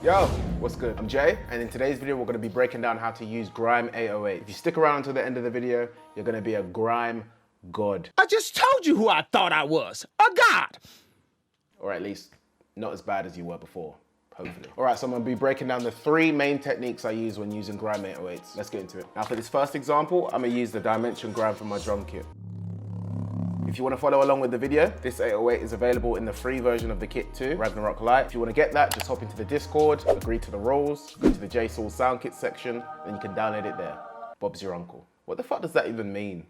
Yo, what's good? I'm Jay, and in today's video, we're gonna be breaking down how to use Grime 808. If you stick around until the end of the video, you're gonna be a Grime god. I just told you who I thought I was, a god. Or at least, not as bad as you were before, hopefully. All right, so I'm gonna be breaking down the 3 main techniques I use when using Grime 808s. Let's get into it. Now for this first example, I'm gonna use the Dimension Grime from my drum kit. If you want to follow along with the video, this 808 is available in the free version of the kit too, Ragnarok Lite. If you want to get that, just hop into the Discord, agree to the rules, go to the JSewell sound kit section, then you can download it there. Bob's your uncle. What the fuck does that even mean?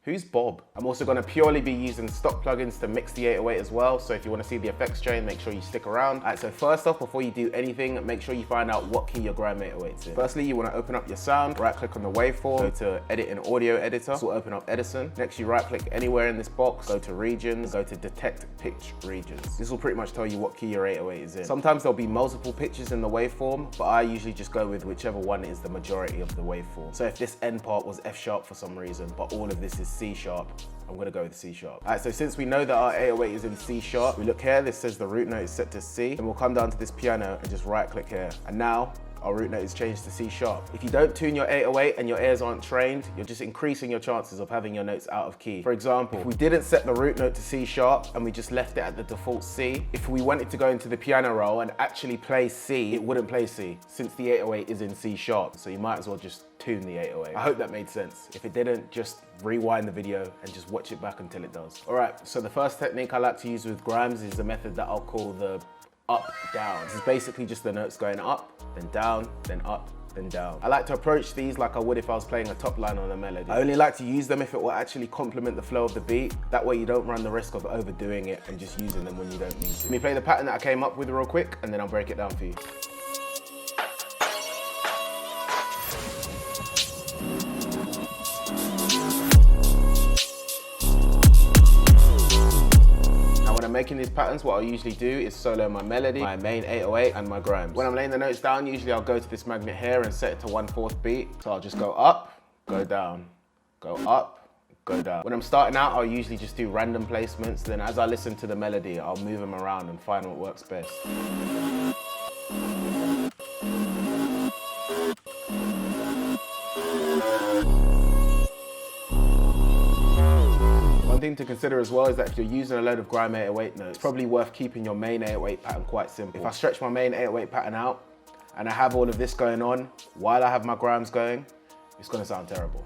Who's Bob? I'm also going to purely be using stock plugins to mix the 808 as well, so if you want to see the effects chain, make sure you stick around. Alright, so first off, before you do anything, make sure you find out what key your Grime 808's in. Firstly, you want to open up your sound, right click on the waveform, go to edit in audio editor, this will open up Edison. Next, you right click anywhere in this box, go to regions, go to detect pitch regions. This will pretty much tell you what key your 808 is in. Sometimes there'll be multiple pitches in the waveform, but I usually just go with whichever one is the majority of the waveform. So if this end part was F sharp for some reason, but all of this is C sharp, I'm gonna go with C sharp. Alright, so since we know that our 808 is in C sharp, we look here, this says the root note is set to C, and we'll come down to this piano and just right click here. And now, our root note is changed to C sharp. If you don't tune your 808 and your ears aren't trained, you're just increasing your chances of having your notes out of key. For example, if we didn't set the root note to C sharp and we just left it at the default C, if we wanted to go into the piano roll and actually play C, it wouldn't play C, since the 808 is in C sharp. So you might as well just tune the 808. I hope that made sense. If it didn't, just rewind the video and just watch it back until it does. All right, so the first technique I like to use with Grimes is the method that I'll call the up, down. This is basically just the notes going up, then down, then up, then down. I like to approach these like I would if I was playing a top line on a melody. I only like to use them if it will actually complement the flow of the beat. That way you don't run the risk of overdoing it and just using them when you don't need to. Let me play the pattern that I came up with real quick and then I'll break it down for you. Making these patterns, what I'll usually do is solo my melody, my main 808, and my Grimes. When I'm laying the notes down, usually I'll go to this magnet here and set it to 1/4 beat. So I'll just go up, go down, go up, go down. When I'm starting out, I'll usually just do random placements. Then as I listen to the melody, I'll move them around and find what works best. One thing to consider as well is that if you're using a load of Grime 808 notes, it's probably worth keeping your main 808 pattern quite simple. If I stretch my main 808 pattern out and I have all of this going on while I have my Grimes going, it's gonna sound terrible.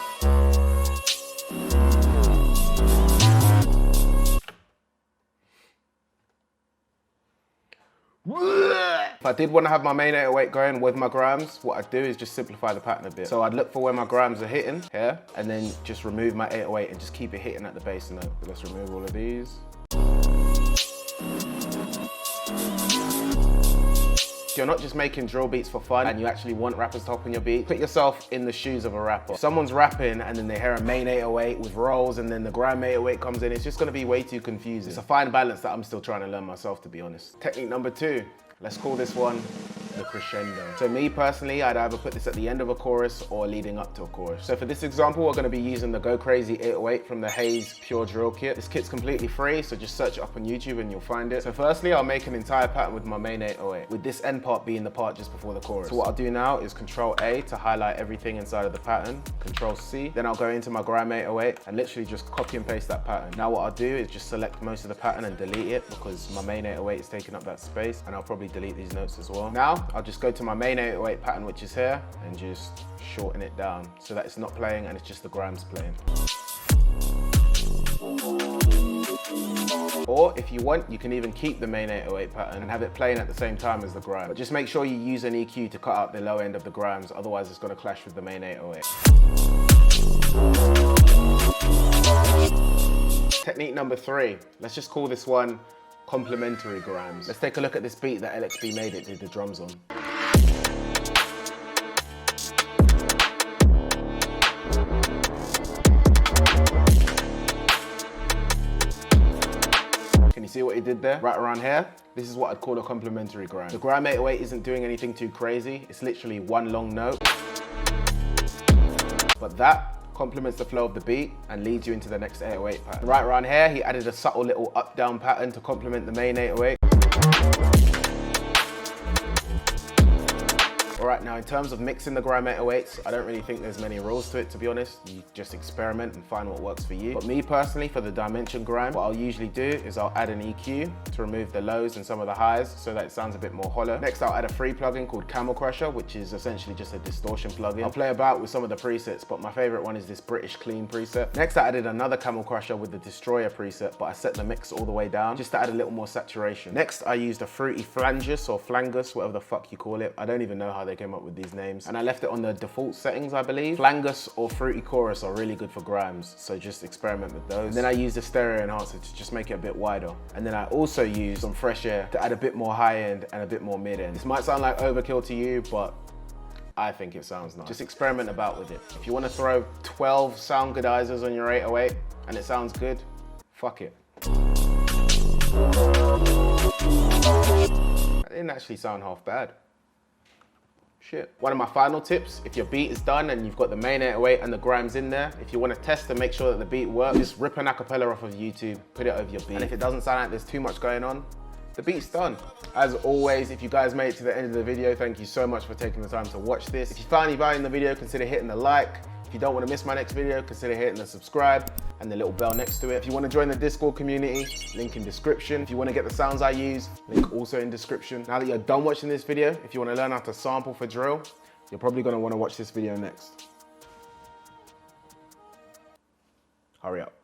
If I did want to have my main 808 going with my Grimes, what I'd do is just simplify the pattern a bit. So I'd look for where my Grimes are hitting, here, and then just remove my 808 and just keep it hitting at the bass note. So let's remove all of these. If you're not just making drill beats for fun and you actually want rappers to hop on your beat, put yourself in the shoes of a rapper. If someone's rapping and then they hear a main 808 with rolls and then the Grime 808 comes in, it's just gonna be way too confusing. It's a fine balance that I'm still trying to learn myself, to be honest. Technique number 2, let's call this one the crescendo. So me personally, I'd either put this at the end of a chorus or leading up to a chorus. So for this example, we're gonna be using the Go Crazy 808 from the Hayes Pure Drill Kit. This kit's completely free, so just search it up on YouTube and you'll find it. So firstly, I'll make an entire pattern with my main 808, with this end part being the part just before the chorus. So what I'll do now is Control A to highlight everything inside of the pattern, Control C, then I'll go into my Grime 808 and literally just copy and paste that pattern. Now what I'll do is just select most of the pattern and delete it because my main 808 is taking up that space, and I'll probably delete these notes as well. Now, I'll just go to my main 808 pattern, which is here, and just shorten it down so that it's not playing and it's just the Grimes playing. Or if you want, you can even keep the main 808 pattern and have it playing at the same time as the Grime. But just make sure you use an EQ to cut out the low end of the Grimes, otherwise it's gonna clash with the main 808. Technique number 3, let's just call this one complementary Grimes. Let's take a look at this beat that lxbmadeit did the drums on. Can you see what he did there? Right around here, this is what I'd call a complementary Grime. The Grime 808 isn't doing anything too crazy. It's literally one long note. But that complements the flow of the beat and leads you into the next 808 pattern. Right around here, he added a subtle little up-down pattern to complement the main 808. All right, now in terms of mixing the Grime 808s, I don't really think there's many rules to it, to be honest. You just experiment and find what works for you. But me personally, for the Dimension Grime, what I'll usually do is I'll add an EQ to remove the lows and some of the highs so that it sounds a bit more hollow. Next, I'll add a free plugin called Camel Crusher, which is essentially just a distortion plugin. I'll play about with some of the presets, but my favorite one is this British Clean preset. Next, I added another Camel Crusher with the Destroyer preset, but I set the mix all the way down just to add a little more saturation. Next, I used a Fruity Flangus or Flangus, whatever the fuck you call it. I don't even know how they came up with these names. And I left it on the default settings, I believe. Flangus or Fruity Chorus are really good for grimes, so just experiment with those. And then I used a stereo enhancer to just make it a bit wider. And then I also used some fresh air to add a bit more high end and a bit more mid end. This might sound like overkill to you, but I think it sounds nice. Just experiment about with it. If you want to throw 12 sound goodizers on your 808 and it sounds good, fuck it. That didn't actually sound half bad. Shit. One of my final tips, if your beat is done and you've got the main 808 and the grimes in there, if you want to test to make sure that the beat works, just rip an acapella off of YouTube, put it over your beat. And if it doesn't sound like there's too much going on, the beat's done. As always, if you guys made it to the end of the video, thank you so much for taking the time to watch this. If you found any value in the video, consider hitting the like. If you don't want to miss my next video, consider hitting the subscribe and the little bell next to it. If you want to join the Discord community, link in description. If you want to get the sounds I use, link also in description. Now that you're done watching this video, if you want to learn how to sample for drill, you're probably going to want to watch this video next. Hurry up.